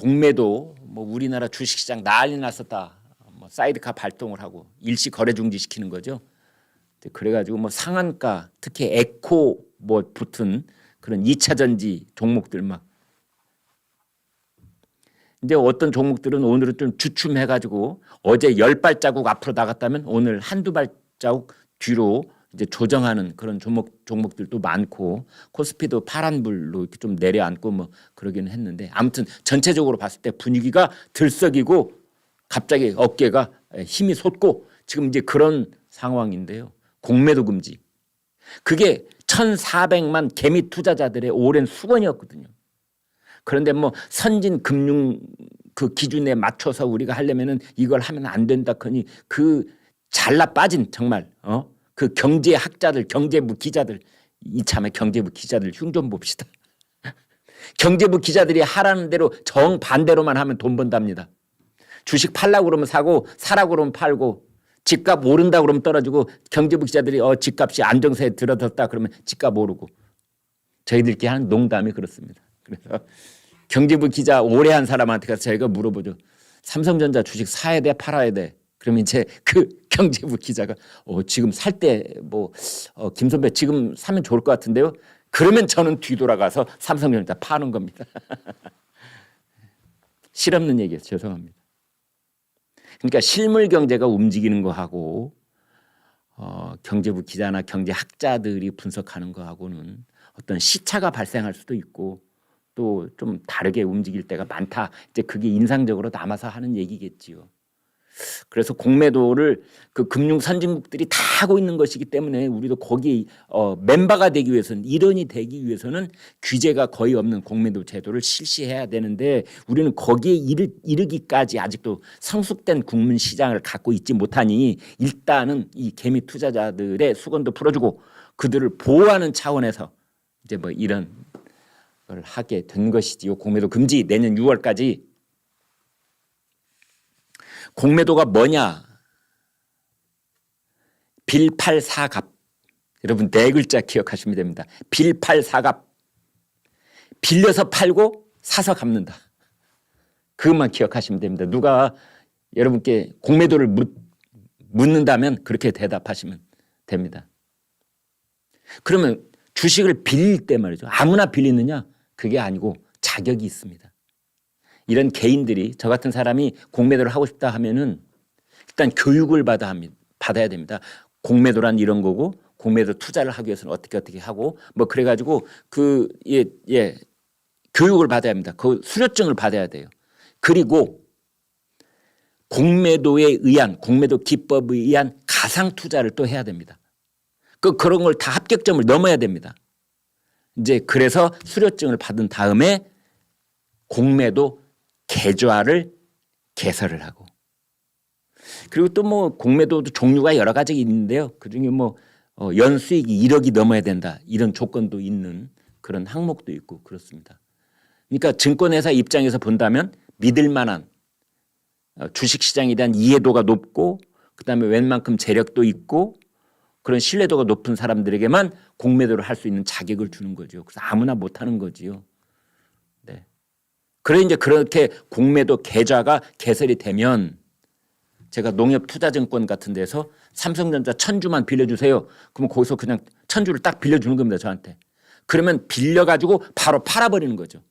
공매도 뭐 우리나라 주식시장 난리 났었다. 뭐 사이드카 발동을 하고 일시 거래 중지시키는 거죠. 그래가지고 뭐 상한가 특히 에코 뭐 붙은 그런 2차 전지 종목들 막 이제 어떤 종목들은 오늘은 좀 주춤해가지고 어제 10발자국 앞으로 나갔다면 오늘 한두 발자국 뒤로 이제 조정하는 그런 종목들도 많고 코스피도 파란불로 이렇게 좀 내려앉고 뭐 그러기는 했는데 아무튼 전체적으로 봤을 때 분위기가 들썩이고 갑자기 어깨가 힘이 솟고 지금 이제 그런 상황인데요. 공매도 금지. 그게 1,400만 개미 투자자들의 오랜 수건이었거든요. 그런데 뭐 선진 금융 그 기준에 맞춰서 우리가 하려면은 이걸 하면 안 된다 하니 그 잘나 빠진 정말 그 경제학자들 경제부 기자들 이참에 경제부 기자들 흉 좀 봅시다. 경제부 기자들이 하라는 대로 정반대로만 하면 돈 번답니다. 주식 팔라고 그러면 사고 사라고 그러면 팔고 집값 오른다 그러면 떨어지고 경제부 기자들이 집값이 안정세에 들어섰다 그러면 집값 오르고 저희들끼리 하는 농담이 그렇습니다. 그래서 경제부 기자 오래 한 사람한테 가서 저희가 물어보죠. 삼성전자 주식 사야 돼 팔아야 돼. 그러면 이제 그 경제부 기자가 지금 살 때 뭐 김 선배 지금 사면 좋을 것 같은데요. 그러면 저는 뒤돌아가서 삼성전자 파는 겁니다. 실없는 얘기예요. 죄송합니다. 그러니까 실물 경제가 움직이는 거하고 경제부 기자나 경제학자들이 분석하는 거하고는 어떤 시차가 발생할 수도 있고 또 좀 다르게 움직일 때가 많다. 이제 그게 인상적으로 남아서 하는 얘기겠지요. 그래서 공매도를 그 금융 선진국들이 다 하고 있는 것이기 때문에 우리도 거기에 멤버가 되기 위해서는 일원이 되기 위해서는 규제가 거의 없는 공매도 제도를 실시해야 되는데 우리는 거기에 이르기까지 아직도 성숙된 국민 시장을 갖고 있지 못하니 일단은 이 개미 투자자들의 수건도 풀어주고 그들을 보호하는 차원에서 이제 뭐 이런 걸 하게 된 것이지요. 공매도 금지 내년 6월까지. 공매도가 뭐냐? 빌팔사갑. 여러분 네 글자 기억하시면 됩니다. 빌팔사갑. 빌려서 팔고 사서 갚는다. 그것만 기억하시면 됩니다. 누가 여러분께 공매도를 묻는다면 그렇게 대답하시면 됩니다. 그러면 주식을 빌릴 때 말이죠. 아무나 빌리느냐? 그게 아니고 자격이 있습니다. 이런 개인들이 저 같은 사람이 공매도를 하고 싶다 하면은 일단 교육을 받아야 됩니다. 공매도란 이런 거고 공매도 투자를 하기 위해서는 어떻게 하고 뭐 그래가지고 교육을 받아야 합니다. 그 수료증을 받아야 돼요. 그리고 공매도에 의한 공매도 기법에 의한 가상 투자를 또 해야 됩니다. 그런 걸 다 합격점을 넘어야 됩니다. 이제 그래서 수료증을 받은 다음에 공매도 계좌를 개설을 하고 그리고 또 뭐 공매도도 종류가 여러 가지 있는데요. 그중에 뭐 연수익이 1억이 넘어야 된다 이런 조건도 있는 그런 항목도 있고 그렇습니다. 그러니까 증권회사 입장에서 본다면 믿을 만한 주식시장에 대한 이해도가 높고 그다음에 웬만큼 재력도 있고 그런 신뢰도가 높은 사람들에게만 공매도를 할 수 있는 자격을 주는 거죠. 그래서 아무나 못하는 거지요. 네. 그래 이제 그렇게 공매도 계좌가 개설이 되면 제가 농협투자증권 같은 데서 삼성전자 1,000주만 빌려주세요. 그러면 거기서 그냥 1,000주를 딱 빌려주는 겁니다. 저한테. 그러면 빌려가지고 바로 팔아버리는 거죠.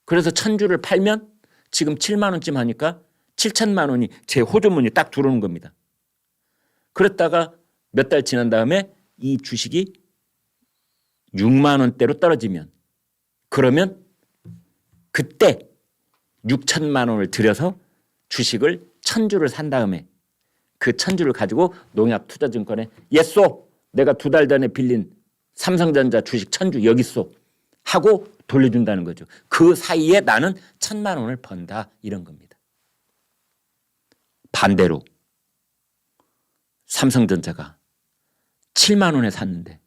그래서 1,000주를 팔면 지금 7만 원쯤 하니까 7천만 원이 제 호주머니에 딱 들어오는 겁니다. 그랬다가 몇 달 지난 다음에 이 주식이 6만 원대로 떨어지면 그러면 그때 6천만 원을 들여서 주식을 1,000주를 산 다음에 그 1,000주를 가지고 농협투자증권에 예쏘 내가 2달 전에 빌린 삼성전자 주식 1,000주 여기 있어 하고 돌려준다는 거죠. 그 사이에 나는 1,000만 원을 번다 이런 겁니다. 반대로 삼성전자가 7만 원에 샀는데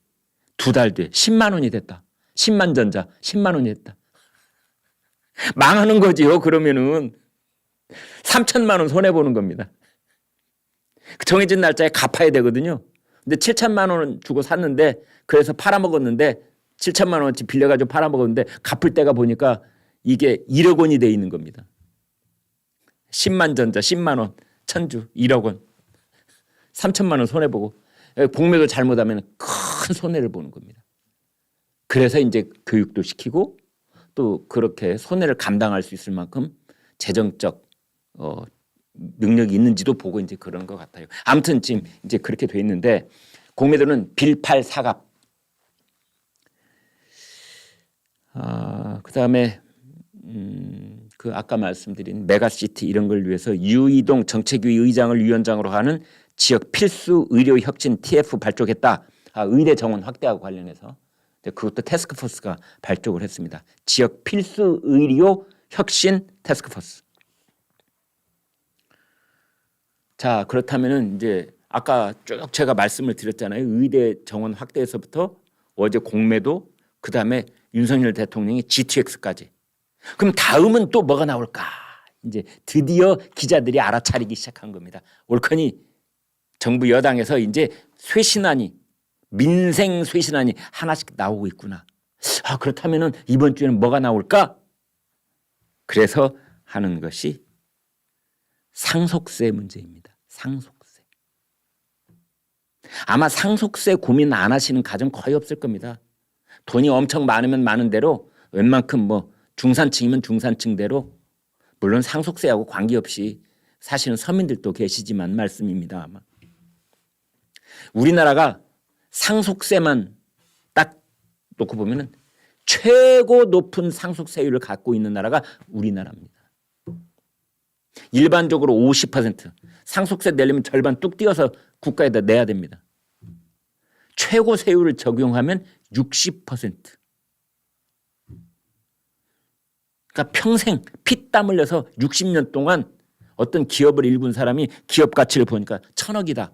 2달 뒤에 10만 원이 됐다. 10만 전자 10만 원이 됐다. 망하는 거지요. 그러면은 3천만 원 손해보는 겁니다. 정해진 날짜에 갚아야 되거든요. 근데 7천만 원 주고 샀는데 그래서 팔아먹었는데 7천만 원어치 빌려가지고 팔아먹었는데 갚을 때가 보니까 이게 1억 원이 돼 있는 겁니다. 10만 전자 10만 원 천주 1억 원 3천만 원 손해보고 공매도 잘못하면 큰 손해를 보는 겁니다. 그래서 이제 교육도 시키고 또 그렇게 손해를 감당할 수 있을 만큼 재정적 능력이 있는지도 보고 이제 그런 것 같아요. 아무튼 지금 이제 그렇게 돼 있는데 공매도는 빌팔사갑. 그다음에 그 아까 말씀드린 메가시티 이런 걸 위해서 유이동 정책위 의장을 위원장으로 하는 지역 필수 의료 혁신 TF 발족했다. 의대 정원 확대하고 관련해서 그것도 태스크포스가 발족을 했습니다. 지역 필수 의료 혁신 태스크포스. 자, 그렇다면은 이제 아까 쭉 제가 말씀을 드렸잖아요. 의대 정원 확대에서부터 어제 공매도, 그다음에 윤석열 대통령이 GTX까지. 그럼 다음은 또 뭐가 나올까? 이제 드디어 기자들이 알아차리기 시작한 겁니다. 옳거니 정부 여당에서 이제 쇄신안이, 민생 쇄신안이 하나씩 나오고 있구나. 그렇다면은 이번 주에는 뭐가 나올까? 그래서 하는 것이 상속세 문제입니다. 상속세. 아마 상속세 고민 안 하시는 가정 거의 없을 겁니다. 돈이 엄청 많으면 많은 대로 웬만큼 뭐 중산층이면 중산층대로 물론 상속세하고 관계없이 사실은 서민들도 계시지만 말씀입니다. 아마. 우리나라가 상속세만 딱 놓고 보면은 최고 높은 상속세율을 갖고 있는 나라가 우리나라입니다. 일반적으로 50%, 상속세 내려면 절반 뚝 띄어서 국가에다 내야 됩니다. 최고 세율을 적용하면 60%. 그러니까 평생 피땀 흘려서 60년 동안 어떤 기업을 일군 사람이 기업 가치를 보니까 1,000억이다.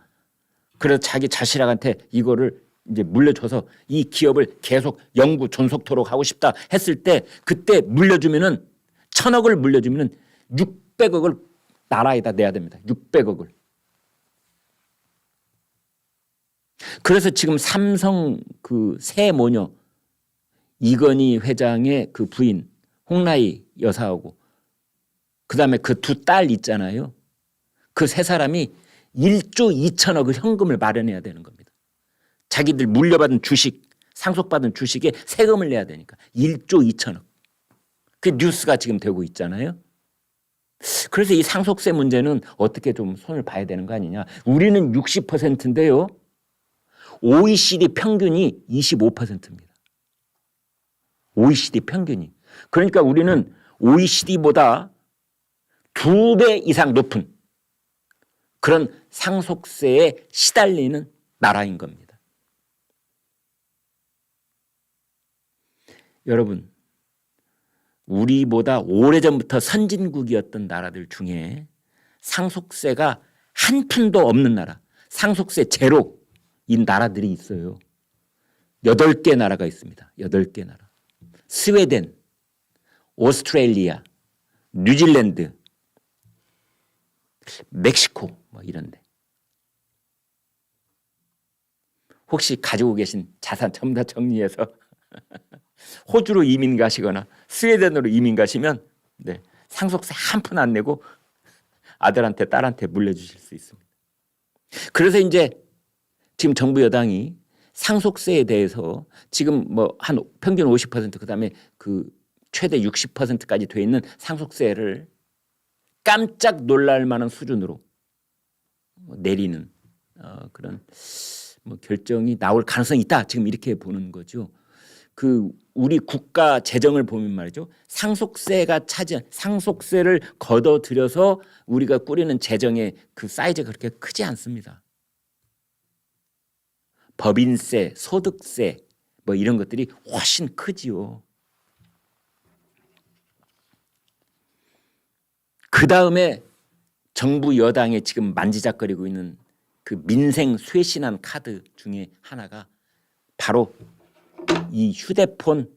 그래서 자기 자식한테 이거를 이제 물려줘서 이 기업을 계속 영구 존속토록 하고 싶다 했을 때 그때 물려주면은 1,000억을 물려주면은 600억을 나라에다 내야 됩니다. 600억을. 그래서 지금 삼성 그 새 모녀 이건희 회장의 그 부인 홍라희 여사하고 그다음에 그 두 딸 있잖아요. 그 세 사람이 1조 2천억을 현금을 마련해야 되는 겁니다. 자기들 물려받은 주식, 상속받은 주식에 세금을 내야 되니까 1조 2천억. 그 뉴스가 지금 되고 있잖아요. 그래서 이 상속세 문제는 어떻게 좀 손을 봐야 되는 거 아니냐. 우리는 60%인데요. OECD 평균이 25%입니다. OECD 평균이. 그러니까 우리는 OECD보다 2배 이상 높은 그런 상속세에 시달리는 나라인 겁니다. 여러분, 우리보다 오래전부터 선진국이었던 나라들 중에 상속세가 한 푼도 없는 나라, 상속세 제로인 나라들이 있어요. 8개 나라가 있습니다. 8개 나라. 스웨덴, 오스트레일리아, 뉴질랜드, 멕시코 뭐 이런데. 혹시 가지고 계신 자산 전부 다 정리해서 호주로 이민 가시거나 스웨덴으로 이민 가시면 네, 상속세 한 푼 안 내고 아들한테 딸한테 물려주실 수 있습니다. 그래서 이제 지금 정부 여당이 상속세에 대해서 지금 뭐 한 평균 50% 그다음에 그 최대 60%까지 돼 있는 상속세를 깜짝 놀랄 만한 수준으로 내리는 그런 뭐 결정이 나올 가능성이 있다. 지금 이렇게 보는 거죠. 그 우리 국가 재정을 보면 말이죠. 상속세가 차지한 상속세를 걷어들여서 우리가 꾸리는 재정의 그 사이즈가 그렇게 크지 않습니다. 법인세, 소득세 뭐 이런 것들이 훨씬 크지요. 그 다음에 정부 여당에 지금 만지작거리고 있는 그 민생 쇄신안 카드 중에 하나가 바로 이 휴대폰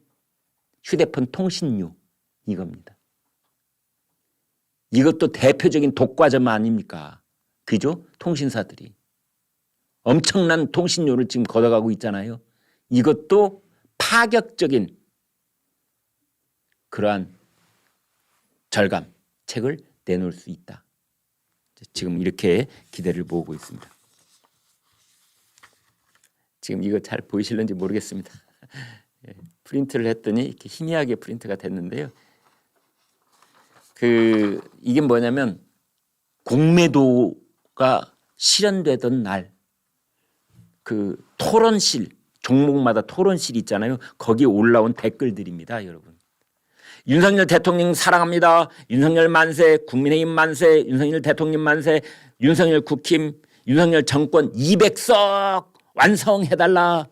통신료 이겁니다. 이것도 대표적인 독과점 아닙니까? 그죠? 통신사들이. 엄청난 통신료를 지금 걷어가고 있잖아요. 이것도 파격적인 그러한 절감책을 내놓을 수 있다. 지금 이렇게 기대를 모으고 있습니다. 지금 이거 잘 보이실는지 모르겠습니다. 프린트를 했더니 이렇게 희미하게 프린트가 됐는데요. 이게 뭐냐면 공매도가 실현되던 날 토론실, 종목마다 토론실 있잖아요. 거기에 올라온 댓글들입니다, 여러분. 윤석열 대통령 사랑합니다. 윤석열 만세, 국민의힘 만세, 윤석열 대통령 만세, 윤석열 국힘, 윤석열 정권 200석 완성해달라.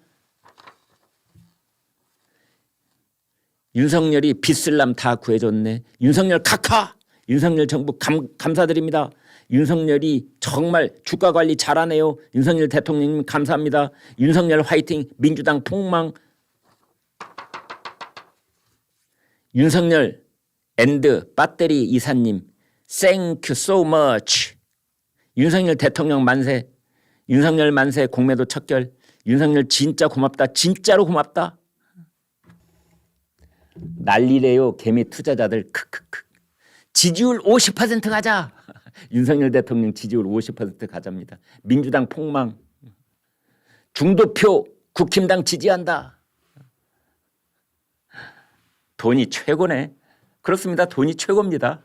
윤석열이 빚슬람 다 구해줬네. 윤석열 카카. 윤석열 정부 감사드립니다. 윤석열이 정말 주가 관리 잘하네요. 윤석열 대통령님 감사합니다. 윤석열 화이팅. 민주당 폭망. 윤석열 앤드 배터리 이사님 Thank you so much. 윤석열 대통령 만세. 윤석열 만세 공매도 척결. 윤석열 진짜 고맙다. 진짜로 고맙다. 난리래요. 개미 투자자들. 크크크. 지지율 50% 가자. 윤석열 대통령 지지율 50% 가자입니다. 민주당 폭망. 중도표 국힘당 지지한다. 돈이 최고네. 그렇습니다. 돈이 최고입니다.